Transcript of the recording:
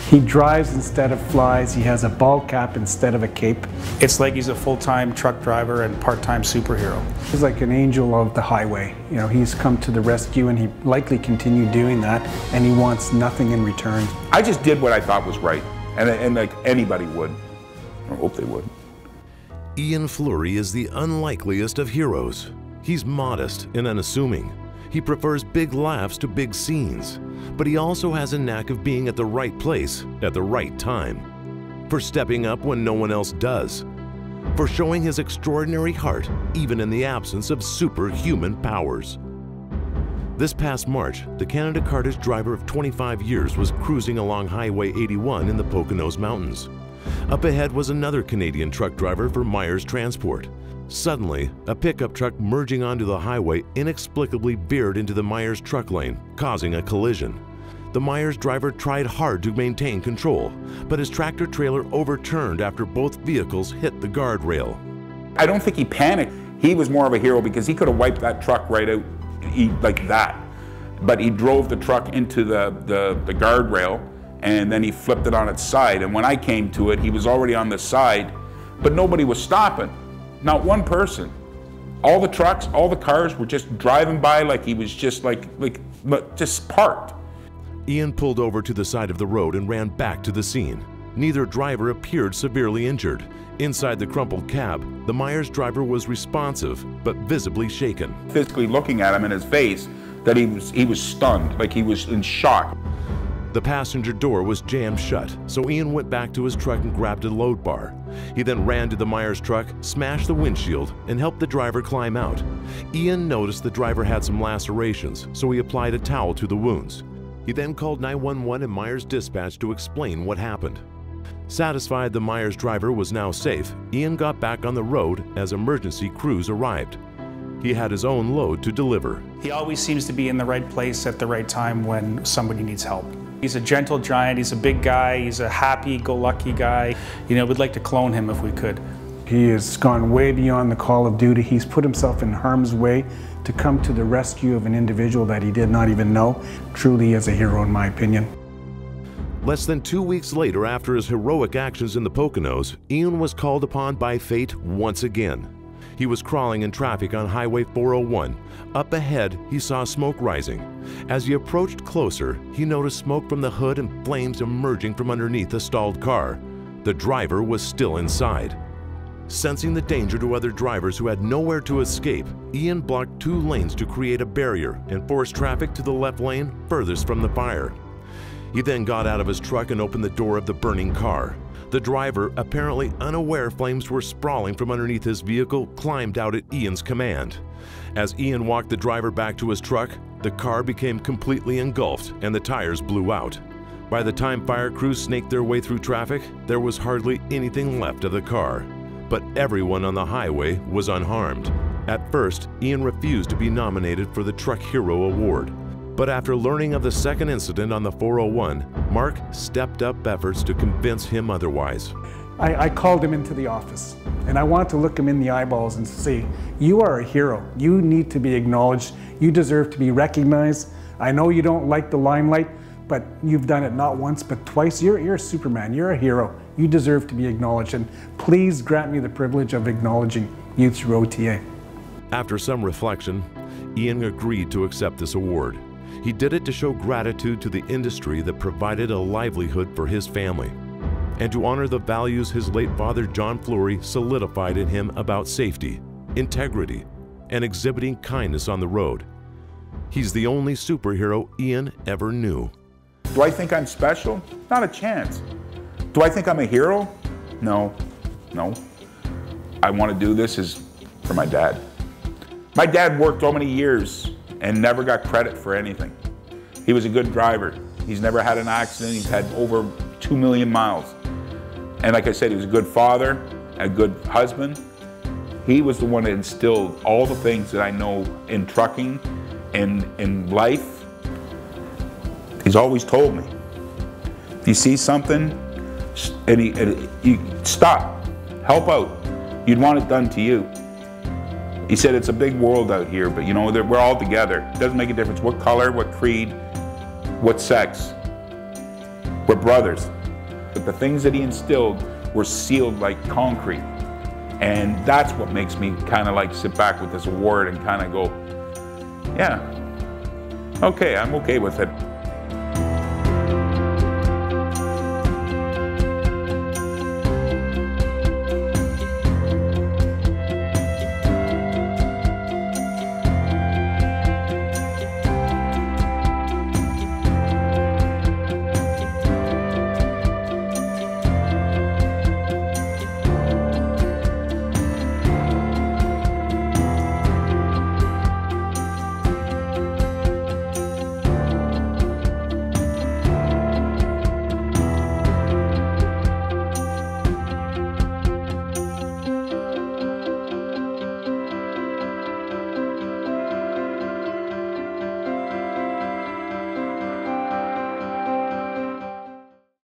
He drives instead of flies. He has a ball cap instead of a cape. It's like he's a full-time truck driver and part-time superhero. He's like an angel of the highway. You know, he's come to the rescue, and he likely continue doing that, and he wants nothing in return. I just did what I thought was right, and like anybody would. I hope they would. Ian Fleury is the unlikeliest of heroes. He's modest and unassuming. He prefers big laughs to big scenes, but he also has a knack of being at the right place at the right time, for stepping up when no one else does, for showing his extraordinary heart even in the absence of superhuman powers. This past March, the Canada Cartage driver of 25 years was cruising along Highway 81 in the Poconos Mountains. Up ahead was another Canadian truck driver for Myers Transport. Suddenly, a pickup truck merging onto the highway inexplicably veered into the Myers truck lane, causing a collision. The Myers driver tried hard to maintain control, but his tractor-trailer overturned after both vehicles hit the guardrail. I don't think he panicked. He was more of a hero because he could have wiped that truck right out like that. But he drove the truck into the guardrail, and then he flipped it on its side. And when I came to it, he was already on the side, but nobody was stopping. Not one person. All the trucks, all the cars were just driving by like he was just just parked. Ian pulled over to the side of the road and ran back to the scene. Neither driver appeared severely injured. Inside the crumpled cab, the Myers driver was responsive, but visibly shaken. Physically looking at him in his face, that he was stunned, like he was in shock. The passenger door was jammed shut, so Ian went back to his truck and grabbed a load bar. He then ran to the Myers truck, smashed the windshield, and helped the driver climb out. Ian noticed the driver had some lacerations, so he applied a towel to the wounds. He then called 911 and Myers Dispatch to explain what happened. Satisfied the Myers driver was now safe, Ian got back on the road as emergency crews arrived. He had his own load to deliver. He always seems to be in the right place at the right time when somebody needs help. He's a gentle giant, he's a big guy, he's a happy-go-lucky guy. You know, we'd like to clone him if we could. He has gone way beyond the call of duty. He's put himself in harm's way to come to the rescue of an individual that he did not even know. Truly is a hero, in my opinion. Less than 2 weeks later, after his heroic actions in the Poconos, Ian was called upon by fate once again. He was crawling in traffic on Highway 401. Up ahead, he saw smoke rising. As he approached closer, he noticed smoke from the hood and flames emerging from underneath a stalled car. The driver was still inside. Sensing the danger to other drivers who had nowhere to escape, Ian blocked 2 lanes to create a barrier and force traffic to the left lane furthest from the fire. He then got out of his truck and opened the door of the burning car. The driver, apparently unaware flames were sprawling from underneath his vehicle, climbed out at Ian's command. As Ian walked the driver back to his truck, the car became completely engulfed and the tires blew out. By the time fire crews snaked their way through traffic, there was hardly anything left of the car. But everyone on the highway was unharmed. At first, Ian refused to be nominated for the Truck Hero Award. But after learning of the second incident on the 401, Mark stepped up efforts to convince him otherwise. I called him into the office, and I wanted to look him in the eyeballs and say, you are a hero. You need to be acknowledged. You deserve to be recognized. I know you don't like the limelight, but you've done it not once, but twice. You're a Superman. You're a hero. You deserve to be acknowledged, and please grant me the privilege of acknowledging you through OTA. After some reflection, Ian agreed to accept this award. He did it to show gratitude to the industry that provided a livelihood for his family, and to honor the values his late father John Fleury solidified in him about safety, integrity, and exhibiting kindness on the road. He's the only superhero Ian ever knew. Do I think I'm special? Not a chance. Do I think I'm a hero? No, no. I want to do this is for my dad. My dad worked so many years and never got credit for anything. He was a good driver. He's never had an accident. He's had over 2 million miles. And like I said, he was a good father, a good husband. He was the one that instilled all the things that I know in trucking and in life. He's always told me, if you see something, you stop, help out. You'd want it done to you. He said it's a big world out here, but you know, we're all together. It doesn't make a difference what color, what creed, what sex. We're brothers. But the things that he instilled were sealed like concrete. And that's what makes me kind of like sit back with this award and kind of go, yeah, okay, I'm okay with it.